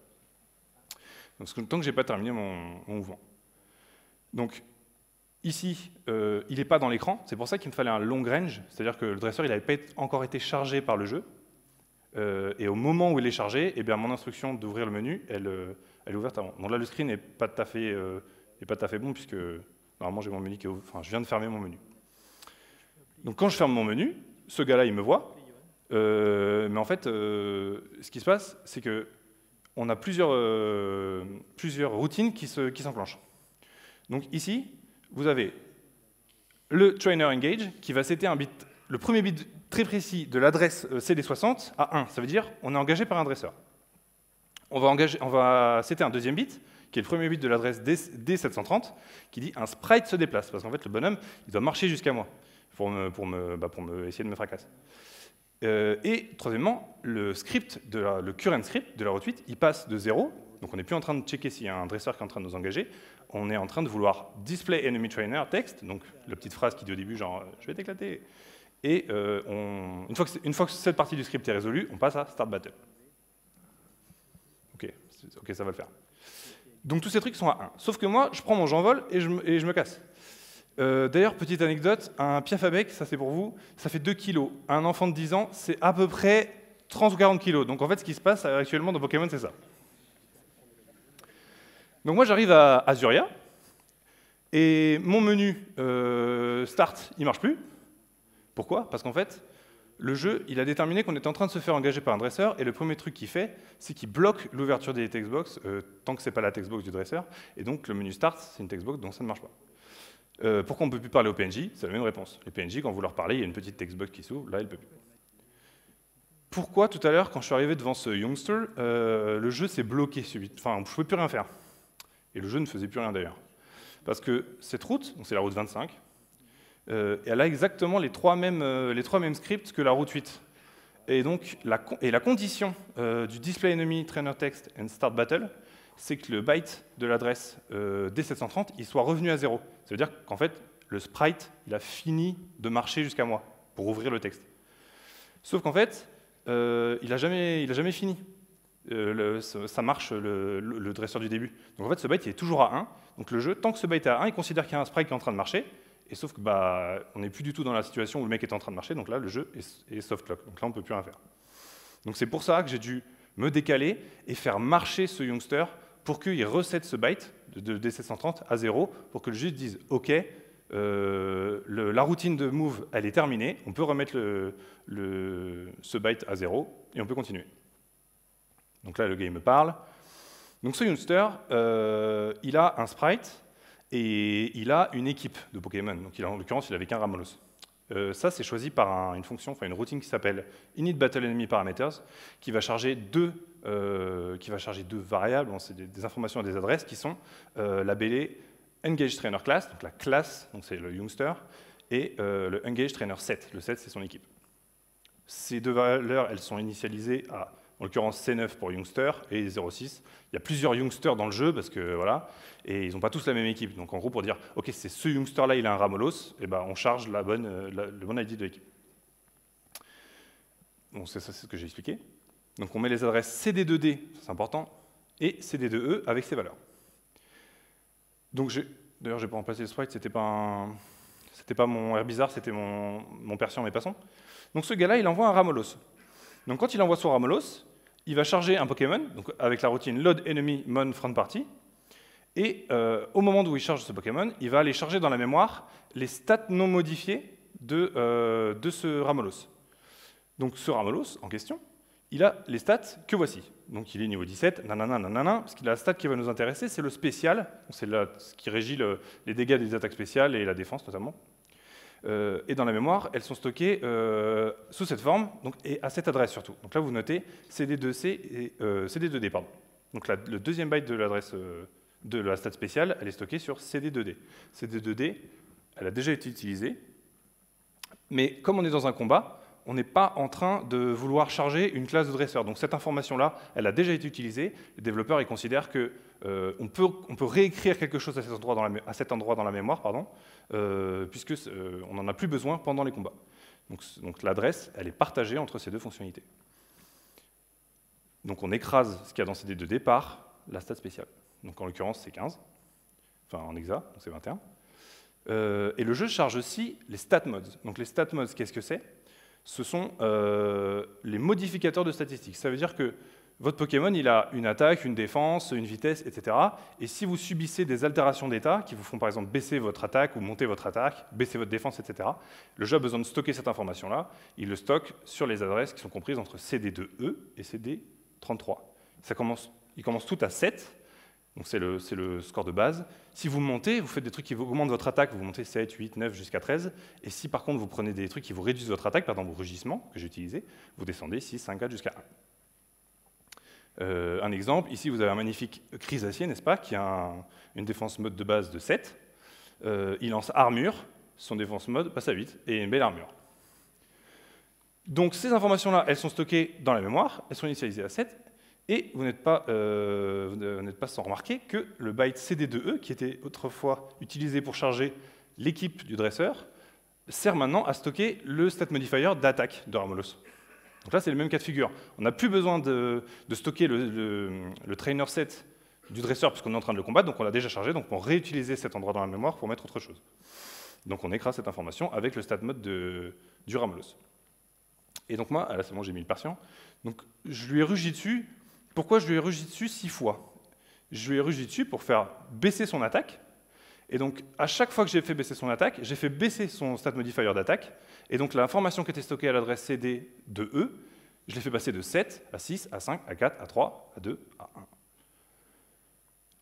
Donc tant que je n'ai pas terminé mon mouvement. Donc, ici, il n'est pas dans l'écran, c'est pour ça qu'il me fallait un long range, c'est-à-dire que le dresseur n'avait pas encore été chargé par le jeu, et au moment où il est chargé, eh bien, mon instruction d'ouvrir le menu, elle est ouverte avant. Donc là, le screen n'est pas tout à fait bon, puisque normalement j'ai mon menu qui est ouvert, enfin je viens de fermer mon menu. Donc quand je ferme mon menu, ce gars-là, il me voit, mais en fait, ce qui se passe, c'est qu'on a plusieurs routines qui s'enclenchent. Donc ici, vous avez le trainer engage qui va setter le premier bit très précis de l'adresse CD60 à 1. Ça veut dire on est engagé par un dresseur. On va setter un deuxième bit, qui est le premier bit de l'adresse D730, qui dit un sprite se déplace. Parce qu'en fait, le bonhomme, il doit marcher jusqu'à moi pour essayer de me fracasser. Et troisièmement, le current script de la route 8, il passe de 0. Donc on n'est plus en train de checker s'il y a un dresseur qui est en train de nous engager. On est en train de vouloir display enemy trainer text, donc la petite phrase qui dit au début genre je vais t'éclater. Et une fois que cette partie du script est résolue, on passe à start battle. Ok, ça va le faire. Donc tous ces trucs sont à 1. Sauf que moi, je prends mon j'envole et je me casse. D'ailleurs, petite anecdote, un Piafabec, ça c'est pour vous, ça fait 2 kilos. Un enfant de 10 ans, c'est à peu près 30 ou 40 kilos. Donc en fait, ce qui se passe actuellement dans Pokémon, c'est ça. Donc moi j'arrive à Azuria, et mon menu Start, il ne marche plus. Pourquoi? Parce qu'en fait, le jeu, il a déterminé qu'on était en train de se faire engager par un dresseur, et le premier truc qu'il fait, c'est qu'il bloque l'ouverture des textbox, tant que ce n'est pas la textbox du dresseur, et donc le menu Start, c'est une textbox, donc ça ne marche pas. Pourquoi on ne peut plus parler au PNJ? C'est la même réponse. Les PNJ, quand vous leur parlez, il y a une petite textbox qui s'ouvre, là, il ne peut plus. Pourquoi, tout à l'heure, quand je suis arrivé devant ce youngster, le jeu s'est bloqué subitement, enfin, je ne pouvais plus rien faire. Et le jeu ne faisait plus rien d'ailleurs. Parce que cette route, c'est la route 25, elle a exactement les trois mêmes scripts que la route 8. Et donc, la condition du display enemy trainer text and start battle, c'est que le byte de l'adresse D730 il soit revenu à 0. Ça veut dire qu'en fait, le sprite il a fini de marcher jusqu'à moi pour ouvrir le texte. Sauf qu'en fait, il n'a jamais fini. Ça marche le dresseur du début. Donc en fait, ce byte il est toujours à 1. Donc le jeu, tant que ce byte est à 1, il considère qu'il y a un sprite qui est en train de marcher. Et sauf que on n'est plus du tout dans la situation où le mec est en train de marcher. Donc là, le jeu est soft lock. Donc là, on ne peut plus rien faire. Donc c'est pour ça que j'ai dû me décaler et faire marcher ce youngster pour qu'il recette ce byte de D730 à 0 pour que le jeu dise OK, la routine de move, elle est terminée. On peut remettre ce byte à 0 et on peut continuer. Donc là, le gars, il me parle. Donc ce youngster, il a un sprite et il a une équipe de Pokémon. Donc en l'occurrence, il n'avait qu'un Ramollos. Ça, c'est choisi par une fonction, enfin une routine qui s'appelle initBattleEnemyParameters, qui va charger deux variables, bon, c'est des informations et des adresses qui sont labellées EngageTrainerClass, donc la classe, donc c'est le Youngster, et le EngageTrainerSet. Le set, c'est son équipe. Ces deux valeurs, elles sont initialisées à, en l'occurrence, C9 pour Youngster et 0,6. Il y a plusieurs Youngsters dans le jeu, parce que voilà, et ils n'ont pas tous la même équipe. Donc en gros, pour dire, OK, c'est ce Youngster-là, il a un Ramolos, et ben, on charge le bon ID de l'équipe. Bon, c'est ça, c'est ce que j'ai expliqué. Donc on met les adresses CD2D, c'est important, et CD2E avec ces valeurs. Donc d'ailleurs, je n'ai pas remplacé le sprite, c'était pas mon Herbizarre, c'était mon Persian mais passons. Donc ce gars-là, il envoie un Ramolos. Donc quand il envoie son Ramolos, il va charger un Pokémon, donc avec la routine load enemy mon front party, et au moment où il charge ce Pokémon, il va aller charger dans la mémoire les stats non modifiés de ce Ramolos. Donc ce Ramolos en question, il a les stats que voici. Donc il est niveau 17, nanana, nanana, parce qu'il a la stat qui va nous intéresser, c'est le spécial, c'est ce qui régit les dégâts des attaques spéciales et la défense notamment. Et dans la mémoire, elles sont stockées sous cette forme, donc, et à cette adresse surtout. Donc là, vous notez CD2C et CD2D, pardon. Donc là, le deuxième byte de l'adresse de la stat spéciale, elle est stockée sur CD2D. CD2D, elle a déjà été utilisée, mais comme on est dans un combat, on n'est pas en train de vouloir charger une classe de dresseur. Donc cette information-là, elle a déjà été utilisée. Les développeurs ils considèrent qu'on peut réécrire quelque chose à cet endroit dans la mémoire, pardon, puisque on n'en a plus besoin pendant les combats. Donc l'adresse, elle est partagée entre ces deux fonctionnalités. Donc on écrase ce qu'il y a dans CD2D par la stat spéciale. Donc en l'occurrence, c'est 15, enfin en hexa, donc c'est 21. Et le jeu charge aussi les stat mods. Donc les stat mods, qu'est-ce que c'est ? Ce sont les modificateurs de statistiques. Ça veut dire que votre Pokémon, il a une attaque, une défense, une vitesse, etc. Et si vous subissez des altérations d'état, qui vous font par exemple baisser votre attaque ou monter votre attaque, baisser votre défense, etc., le jeu a besoin de stocker cette information-là. Il le stocke sur les adresses qui sont comprises entre CD2E et CD33. Il commence tout à 7. Donc c'est le score de base. Si vous montez, vous faites des trucs qui vous augmentent votre attaque, vous montez 7, 8, 9 jusqu'à 13. Et si par contre vous prenez des trucs qui vous réduisent votre attaque, par exemple vos rugissements que j'ai utilisés, vous descendez 6, 5, 4 jusqu'à 1. Un exemple, ici vous avez un magnifique Chrysacier, n'est-ce pas, qui a une défense mode de base de 7. Il lance armure, son défense mode passe à 8, et une belle armure. Donc ces informations-là, elles sont stockées dans la mémoire, elles sont initialisées à 7. Et vous n'êtes pas sans remarquer que le byte CD2E, qui était autrefois utilisé pour charger l'équipe du dresseur, sert maintenant à stocker le stat modifier d'attaque de Ramolos. Donc là, c'est le même cas de figure. On n'a plus besoin de stocker le trainer set du dresseur puisqu'on est en train de le combattre, donc on l'a déjà chargé, donc on réutilisait cet endroit dans la mémoire pour mettre autre chose. Donc on écrase cette information avec le stat mode du Ramolos. Et donc moi, là c'est bon, j'ai mis le Persian, donc je lui ai rugi dessus. Pourquoi je lui ai rugi dessus 6 fois? Je lui ai rugi dessus pour faire baisser son attaque. Et donc, à chaque fois que j'ai fait baisser son attaque, j'ai fait baisser son stat modifier d'attaque. Et donc, l'information qui était stockée à l'adresse CD de E, je l'ai fait passer de 7 à 6, à 5, à 4, à 3, à 2, à 1.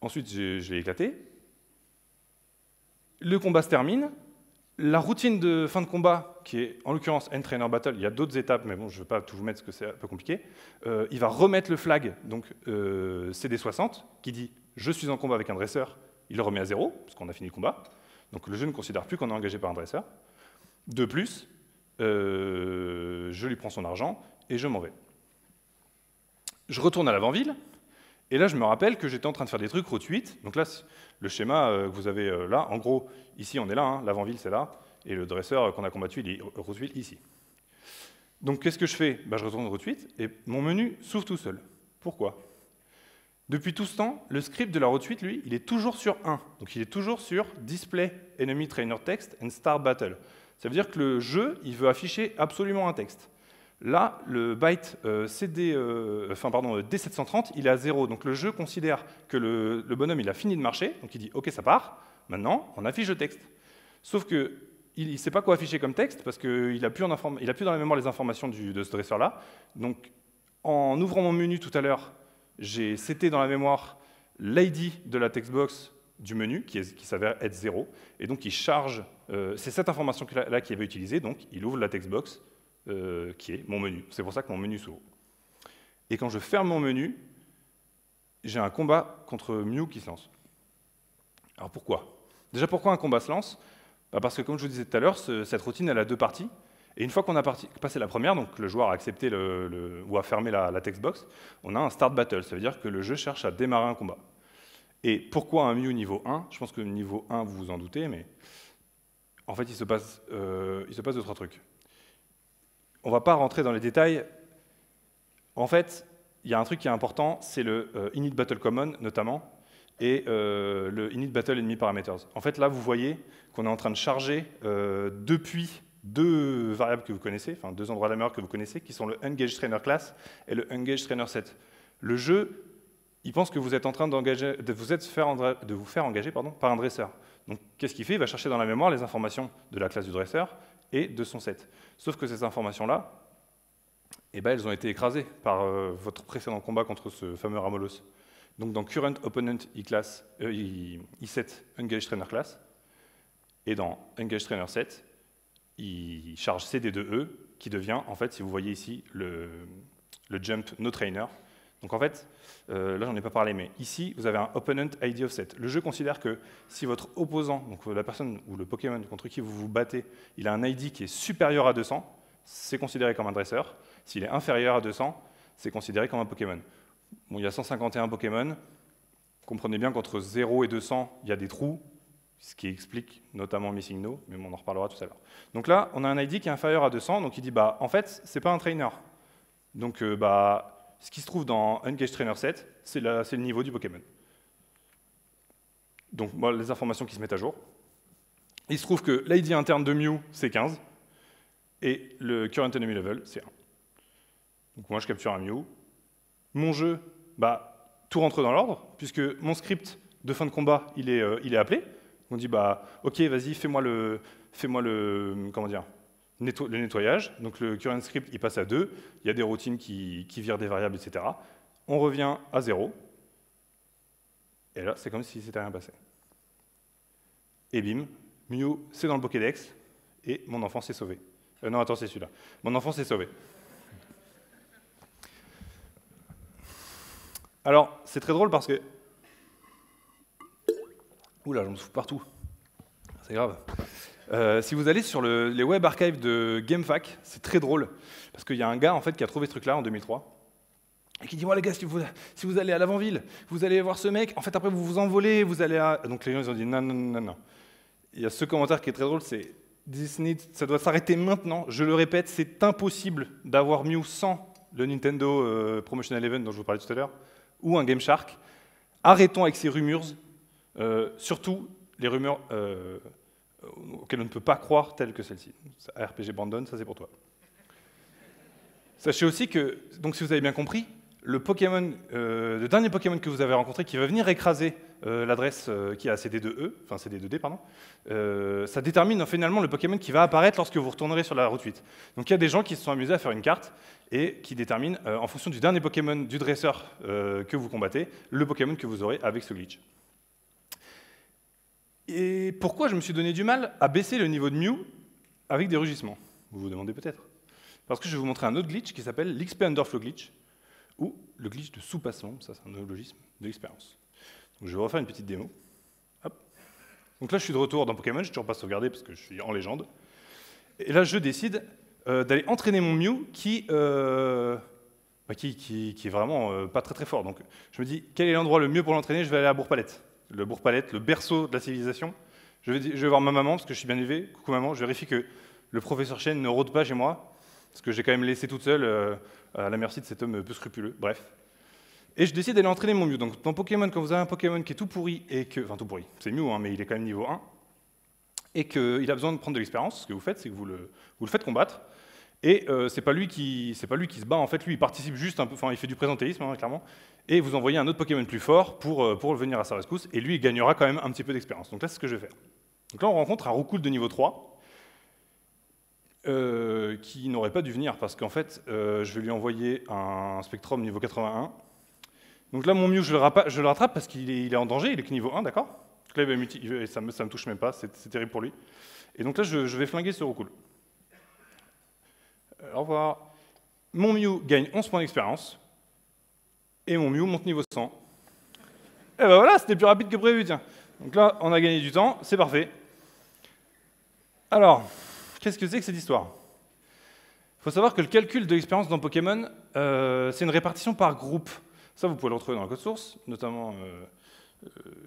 Ensuite, je l'ai éclaté. Le combat se termine. La routine de fin de combat, qui est en l'occurrence End Trainer Battle, il y a d'autres étapes, mais bon, je ne vais pas tout vous mettre parce que c'est un peu compliqué. Il va remettre le flag, donc CD60, qui dit « je suis en combat avec un dresseur », il le remet à 0, parce qu'on a fini le combat. Donc le jeu ne considère plus qu'on est engagé par un dresseur. De plus, je lui prends son argent et je m'en vais. Je retourne à l'avant-ville, et là je me rappelle que j'étais en train de faire des trucs route 8. Donc là, le schéma que vous avez là, en gros, ici on est là, hein, l'avant-ville c'est là, et le dresseur qu'on a combattu, il est route 8 ici. Donc qu'est-ce que je fais? Je retourne route 8, et mon menu s'ouvre tout seul. Pourquoi? Depuis tout ce temps, le script de la route 8, lui, il est toujours sur 1. Donc il est toujours sur Display Enemy Trainer Text and Start Battle. Ça veut dire que le jeu, il veut afficher absolument un texte. Là, le byte D730, il est à 0. Donc le jeu considère que le bonhomme il a fini de marcher, donc il dit « Ok, ça part, maintenant, on affiche le texte ». Sauf qu'il ne sait pas quoi afficher comme texte, parce qu'il n'a plus, dans la mémoire les informations de ce dresseur-là. Donc en ouvrant mon menu tout à l'heure, j'ai seté dans la mémoire l'ID de la textbox du menu qui s'avère être 0, et donc il charge, c'est cette information-là qu'il va utiliser, donc il ouvre la textbox qui est mon menu. C'est pour ça que mon menu s'ouvre. Et quand je ferme mon menu, j'ai un combat contre Mew qui se lance. Alors pourquoi? Déjà, pourquoi un combat se lance? Parce que, comme je vous disais tout à l'heure, cette routine, elle a deux parties. Et une fois qu'on a passé la première, donc le joueur a accepté ou a fermé la textbox, on a un start battle. Ça veut dire que le jeu cherche à démarrer un combat. Et pourquoi un Mew niveau 1? Je pense que niveau 1, vous vous en doutez, mais en fait, il se passe 2-3 trucs. On ne va pas rentrer dans les détails. En fait, il y a un truc qui est important, c'est le init battle common, notamment, et le init battle enemy parameters. En fait, là, vous voyez qu'on est en train de charger depuis deux variables que vous connaissez, enfin deux endroits de la mémoire que vous connaissez, qui sont le engage_trainer class et le engage_trainer set. Le jeu, il pense que vous êtes en train de vous faire engager par un dresseur. Donc, qu'est-ce qu'il fait? Il va chercher dans la mémoire les informations de la classe du dresseur et de son set. Sauf que ces informations-là, eh ben, elles ont été écrasées par votre précédent combat contre ce fameux Ramolos. Donc dans current opponent set engage_trainer class, et dans engage_trainer set, il charge CD2E, qui devient, en fait, si vous voyez ici, le jump noTrainer. Donc en fait, là j'en ai pas parlé, mais ici, vous avez un opponent ID offset. Le jeu considère que si votre opposant, donc la personne ou le Pokémon contre qui vous vous battez, il a un ID qui est supérieur à 200, c'est considéré comme un dresseur. S'il est inférieur à 200, c'est considéré comme un Pokémon. Bon, il y a 151 Pokémon. Comprenez bien qu'entre 0 et 200, il y a des trous, ce qui explique notamment Missing No, mais on en reparlera tout à l'heure. Donc là, on a un ID qui est inférieur à 200, donc il dit, bah, en fait, c'est pas un trainer. Donc, ce qui se trouve dans engage_trainer set, c'est le niveau du Pokémon. Donc, les informations qui se mettent à jour. Il se trouve que l'ID interne de Mew, c'est 15, et le current enemy level, c'est 1. Donc moi, je capture un Mew. Mon jeu, tout rentre dans l'ordre, puisque mon script de fin de combat, il est appelé. On dit, ok, vas-y, fais-moi le nettoyage. Donc le current script, il passe à 2. Il y a des routines qui virent des variables, etc. On revient à 0. Et là, c'est comme si c'était rien passé. Et bim, Mew, c'est dans le Pokédex, et mon enfant s'est sauvé. Non, attends, c'est celui-là. Mon enfant s'est sauvé. Alors, c'est très drôle parce que... Oula, j'en me fous partout. C'est grave. Si vous allez sur les web archives de GameFAQ, c'est très drôle. Parce qu'il y a un gars en fait, qui a trouvé ce truc-là en 2003. Et qui dit, les gars, si vous allez à l'avant-ville, vous allez voir ce mec, en fait, après, vous vous envolez, vous allez à... Donc les gens, ils ont dit, non. Il y a ce commentaire qui est très drôle, c'est... Ça doit s'arrêter maintenant. Je le répète, c'est impossible d'avoir Mew sans le Nintendo Promotional Event dont je vous parlais tout à l'heure, ou un Game Shark. Arrêtons avec ces rumeurs, surtout les rumeurs auxquelles on ne peut pas croire, telles que celle-ci. RPG Brandon, ça c'est pour toi. Sachez aussi que, donc si vous avez bien compris, le dernier Pokémon que vous avez rencontré qui va venir écraser l'adresse qui est à CD2E, enfin CD2D, pardon, ça détermine finalement le Pokémon qui va apparaître lorsque vous retournerez sur la route 8. Donc il y a des gens qui se sont amusés à faire une carte et qui déterminent, en fonction du dernier Pokémon du dresseur que vous combattez, le Pokémon que vous aurez avec ce glitch. Et pourquoi je me suis donné du mal à baisser le niveau de Mew avec des rugissements? Vous vous demandez peut-être. Parce que je vais vous montrer un autre glitch qui s'appelle l'XP Underflow glitch, ou le glitch de sous-passement, ça c'est un néologisme de l'expérience. Donc je vais refaire une petite démo. Hop. Donc là je suis de retour dans Pokémon, je ne suis toujours pas sauvegardé parce que je suis en légende. Et là je décide d'aller entraîner mon Mew qui est vraiment pas très très fort. Donc je me dis, quel est l'endroit le mieux pour l'entraîner? Je vais aller à Bourg-Palette. Le Bourg-Palette, le berceau de la civilisation. Je vais voir ma maman parce que je suis bien élevé. Coucou maman, je vérifie que le professeur Chen ne rôde pas chez moi. Parce que j'ai quand même laissé toute seule à la merci de cet homme peu scrupuleux. Bref. Et je décide d'aller entraîner mon Mew. Donc dans Pokémon, quand vous avez un Pokémon qui est tout pourri, enfin tout pourri, c'est Mew, mais il est quand même niveau 1, et qu'il a besoin de prendre de l'expérience, ce que vous faites, c'est que vous le faites combattre. Et c'est pas lui qui se bat, en fait, lui il participe juste un peu, enfin il fait du présentéisme, clairement, et vous envoyez un autre Pokémon plus fort pour venir à sa rescousse, et lui il gagnera quand même un petit peu d'expérience. Donc là c'est ce que je vais faire. Donc là on rencontre un Roucoule de niveau 3, qui n'aurait pas dû venir, parce qu'en fait, je vais lui envoyer un Spectrum niveau 81. Donc là, mon Mew, je le rattrape parce qu'il est en danger, il est que niveau 1, d'accord? Donc là, ça me touche même pas, c'est terrible pour lui. Et donc là, je vais flinguer ce Roucool. Au revoir. Mon Mew gagne 11 points d'expérience, et mon Mew monte niveau 100. Et ben voilà, c'était plus rapide que prévu, tiens. Donc là, on a gagné du temps, c'est parfait. Alors, qu'est-ce que c'est que cette histoire? Il faut savoir que le calcul de l'expérience dans Pokémon, c'est une répartition par groupe. Ça, vous pouvez le retrouver dans le code source, notamment...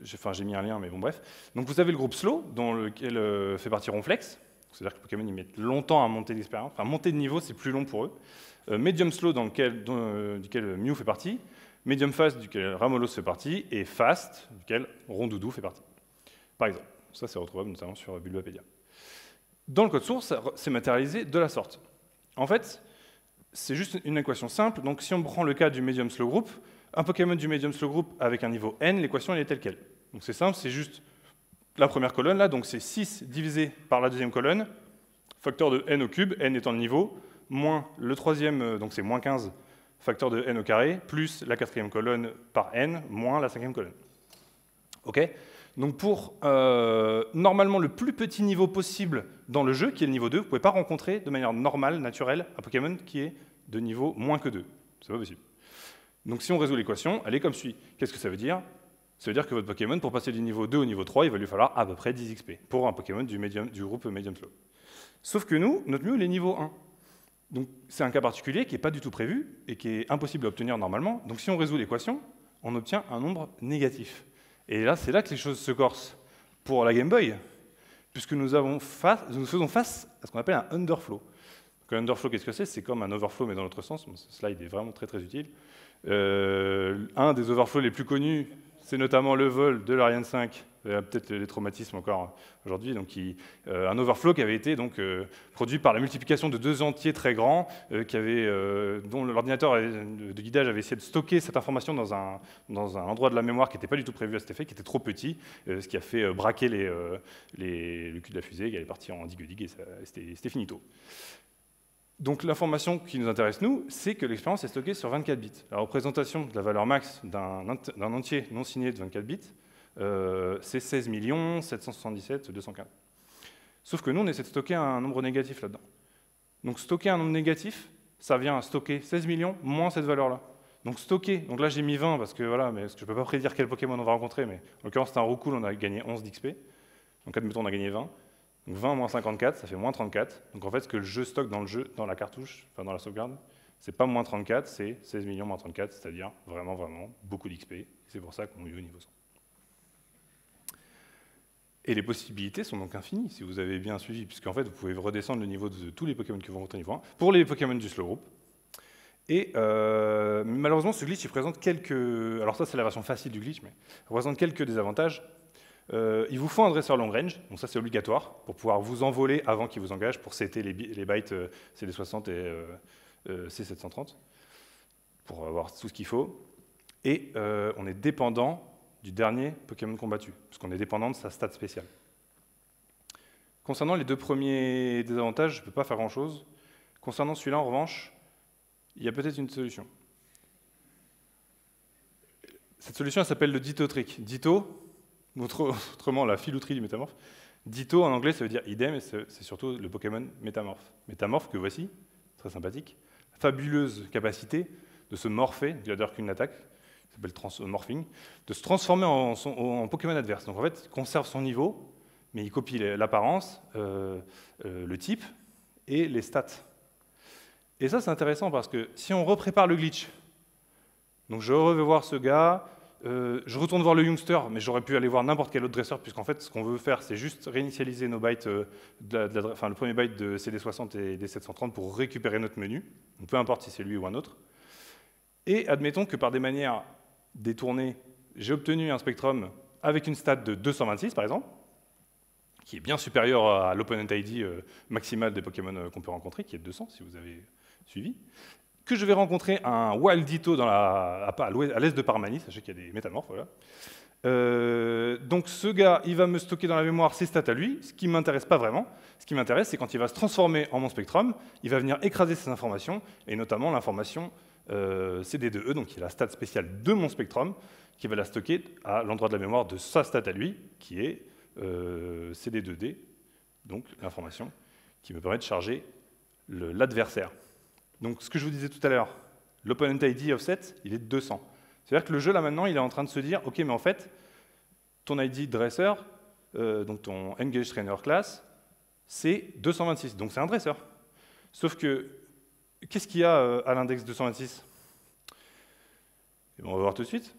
j'ai mis un lien, mais bon, bref. Donc vous avez le groupe Slow, dont lequel fait partie Ronflex. C'est-à-dire que Pokémon, ils mettent longtemps à monter d'expérience. Enfin, monter de niveau, c'est plus long pour eux. Medium Slow, duquel Mew fait partie. Medium Fast, duquel Ramolos fait partie. Et Fast, duquel Rondoudou fait partie. Par exemple. Ça, c'est retrouvable notamment sur Bulbapedia. Dans le code source, c'est matérialisé de la sorte. En fait, c'est juste une équation simple. Donc si on prend le cas du Medium Slow Group, un Pokémon du Medium Slow Group avec un niveau N, l'équation elle est telle quelle. Donc c'est simple, c'est juste la première colonne là, donc c'est 6 divisé par la deuxième colonne, facteur de N au cube, N étant le niveau, moins le troisième, donc c'est moins 15, facteur de N au carré, plus la quatrième colonne par N, moins la cinquième colonne. Ok? Donc pour normalement le plus petit niveau possible dans le jeu, qui est le niveau 2, vous ne pouvez pas rencontrer de manière normale, naturelle, un Pokémon qui est de niveau moins que 2. C'est pas possible. Donc si on résout l'équation, elle est comme suit. Qu'est-ce que ça veut dire? Ça veut dire que votre Pokémon, pour passer du niveau 2 au niveau 3, il va lui falloir à peu près 10 XP pour un Pokémon du groupe Medium Slow. Sauf que nous, notre Mew, il est niveau 1. Donc c'est un cas particulier qui n'est pas du tout prévu et qui est impossible à obtenir normalement. Donc si on résout l'équation, on obtient un nombre négatif. Et là, c'est là que les choses se corsent pour la Game Boy, puisque nous faisons face à ce qu'on appelle un underflow. Donc, un underflow, qu'est-ce que c'est? C'est comme un overflow, mais dans l'autre sens. Bon, ce slide est vraiment très très utile. Un des overflows les plus connus, c'est notamment le vol de l'Ariane 5, peut-être les traumatismes encore aujourd'hui, donc un overflow qui avait été donc, produit par la multiplication de deux entiers très grands, dont l'ordinateur de guidage avait essayé de stocker cette information dans un endroit de la mémoire qui n'était pas du tout prévu à cet effet, qui était trop petit, ce qui a fait braquer le cul de la fusée, qui allait partir en dig-dig, et c'était finito. Donc l'information qui nous intéresse, nous, c'est que l'expérience est stockée sur 24 bits. La représentation de la valeur max d'un entier non signé de 24 bits, c'est 16 777 215. Sauf que nous, on essaie de stocker un nombre négatif là-dedans. Donc stocker un nombre négatif, ça vient à stocker 16 millions moins cette valeur-là. Donc stocker, donc là j'ai mis 20 parce que voilà, mais je ne peux pas prédire quel Pokémon on va rencontrer, mais en l'occurrence c'est un Roucool, on a gagné 11 d'XP. Donc admettons on a gagné 20. Donc 20 moins 54, ça fait moins 34. Donc en fait, ce que le jeu stocke dans la cartouche, enfin dans la sauvegarde, c'est pas moins 34, c'est 16 millions moins 34, c'est-à-dire vraiment, vraiment beaucoup d'XP. C'est pour ça qu'on est au niveau 100. Et les possibilités sont donc infinies, si vous avez bien suivi, puisqu'en fait, vous pouvez redescendre le niveau de tous les Pokémon que vous rencontrez niveau 1, pour les Pokémon du slow group. Et malheureusement, ce glitch, il présente quelques... Alors ça, c'est la version facile du glitch, mais il présente quelques désavantages. Il vous faut un dresseur long range, donc ça c'est obligatoire, pour pouvoir vous envoler avant qu'il vous engage, pour setter les bytes CD60 et C730, pour avoir tout ce qu'il faut. Et on est dépendant du dernier Pokémon combattu, parce qu'on est dépendant de sa stat spéciale. Concernant les deux premiers désavantages, je ne peux pas faire grand-chose. Concernant celui-là, en revanche, il y a peut-être une solution. Cette solution, elle s'appelle le Ditto Trick. Ditto, autrement la filouterie du métamorphe. Ditto, en anglais, ça veut dire idem, et c'est surtout le Pokémon métamorphe. Métamorphe que voici, très sympathique. Fabuleuse capacité de se morpher, il n'a d'ailleurs qu'une attaque, qui s'appelle morphing, de se transformer en Pokémon adverse. Donc en fait, il conserve son niveau, mais il copie l'apparence, le type et les stats. Et ça, c'est intéressant parce que si on reprépare le glitch, donc je veux voir ce gars, je retourne voir le youngster, mais j'aurais pu aller voir n'importe quel autre dresseur, puisqu'en fait, ce qu'on veut faire, c'est juste réinitialiser nos bytes, le premier byte de CD60 et des 730 pour récupérer notre menu, donc peu importe si c'est lui ou un autre. Et admettons que par des manières détournées, j'ai obtenu un spectrum avec une stat de 226, par exemple, qui est bien supérieur à l'Opponent ID maximal des Pokémon qu'on peut rencontrer, qui est de 200, si vous avez suivi, que je vais rencontrer un Wild Ditto à l'est de Parmanie, sachez qu'il y a des métamorphes, voilà. Donc ce gars, il va me stocker dans la mémoire ses stats à lui, ce qui ne m'intéresse pas vraiment. Ce qui m'intéresse, c'est quand il va se transformer en mon spectrum, il va venir écraser ces informations, et notamment l'information CD2E, donc qui est la stat spéciale de mon spectrum, qui va la stocker à l'endroit de la mémoire de sa stat à lui, qui est CD2D, donc l'information qui me permet de charger l'adversaire. Donc ce que je vous disais tout à l'heure, l'opponent ID offset, il est de 200. C'est-à-dire que le jeu, là, maintenant, il est en train de se dire, OK, mais en fait, ton ID dresseur, donc ton engage trainer class, c'est 226, donc c'est un dresseur. Sauf que, qu'est-ce qu'il y a à l'index 226? Et bien, on va voir tout de suite.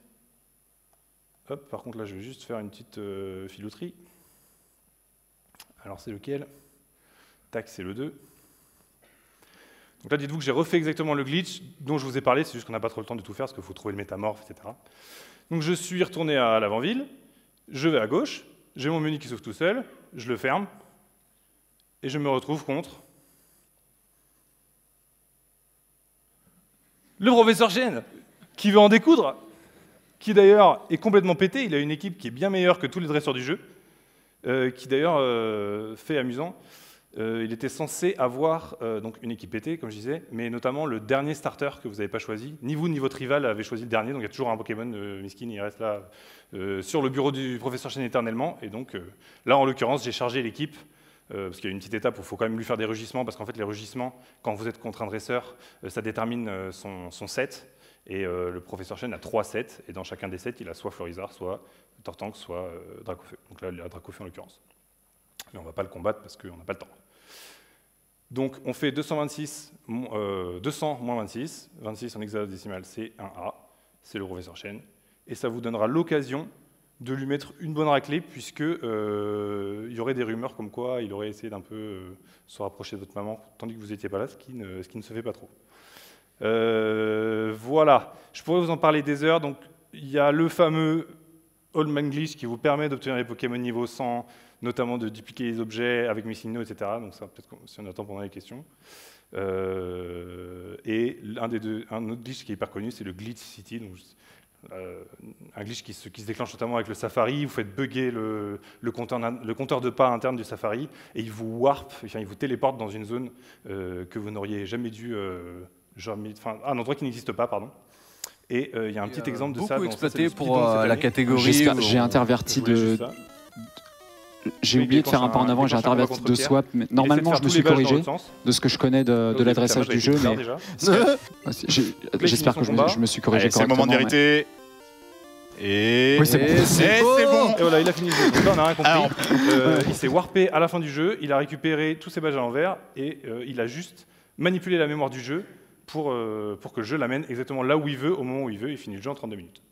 Hop, par contre, là, je vais juste faire une petite filouterie. Alors, c'est lequel? Tac, c'est le 2. Donc là, dites-vous que j'ai refait exactement le glitch dont je vous ai parlé, c'est juste qu'on n'a pas trop le temps de tout faire, parce qu'il faut trouver le métamorphe, etc. Donc je suis retourné à l'avant-ville, je vais à gauche, j'ai mon menu qui s'ouvre tout seul, je le ferme, et je me retrouve contre le professeur Chen, qui veut en découdre, qui d'ailleurs est complètement pété, il a une équipe qui est bien meilleure que tous les dresseurs du jeu, qui d'ailleurs fait amusant. Il était censé avoir donc une équipe pétée, comme je disais, mais notamment le dernier starter que vous n'avez pas choisi. Ni vous, ni votre rival avez choisi le dernier, donc il y a toujours un Pokémon miskin, il reste là sur le bureau du professeur Chen éternellement. Et donc là, en l'occurrence, j'ai chargé l'équipe, parce qu'il y a une petite étape où il faut quand même lui faire des rugissements, parce qu'en fait, les rugissements, quand vous êtes contre un dresseur, ça détermine son set. Et le professeur Chen a 3 sets, et dans chacun des sets, il a soit Florizard, soit Tortank, soit Dracofeu. Donc là, il a Dracofeu en l'occurrence. Mais on ne va pas le combattre parce qu'on n'a pas le temps. Donc on fait 200 moins 26, 26 en hexadécimal c'est 1A, c'est le professeur Chen, et ça vous donnera l'occasion de lui mettre une bonne raclée, puisque il y aurait des rumeurs comme quoi il aurait essayé d'un peu se rapprocher de votre maman, tandis que vous n'étiez pas là, ce qui ne se fait pas trop. Voilà, je pourrais vous en parler des heures, donc il y a le fameux Old Man Glitch qui vous permet d'obtenir les Pokémon niveau 100, notamment de dupliquer les objets avec Missing No, etc. Donc ça, peut-être si on attend pendant les questions. Et un autre glitch qui est hyper connu, c'est le Glitch City. Donc, un glitch qui se déclenche notamment avec le Safari. Vous faites bugger le compteur de pas interne du Safari, et il vous warp, enfin, il vous téléporte dans une zone que vous n'auriez jamais dû... un endroit qui n'existe pas, pardon. Et il y a un petit exemple de ça. Beaucoup exploité pour la catégorie. J'ai interverti de... J'ai oublié de faire un pas en avant, j'ai interverti de swap, mais normalement je me suis corrigé de ce que je connais de l'adressage du jeu, mais j'espère que je me suis corrigé correctement. C'est le moment de vérité. Et oui, c'est bon. Et voilà, il a fini le jeu. Donc là, on n'a rien compris. Il s'est warpé à la fin du jeu, il a récupéré tous ses badges à l'envers, et il a juste manipulé la mémoire du jeu pour que le jeu l'amène exactement là où il veut, au moment où il veut. Il finit le jeu en 32 minutes.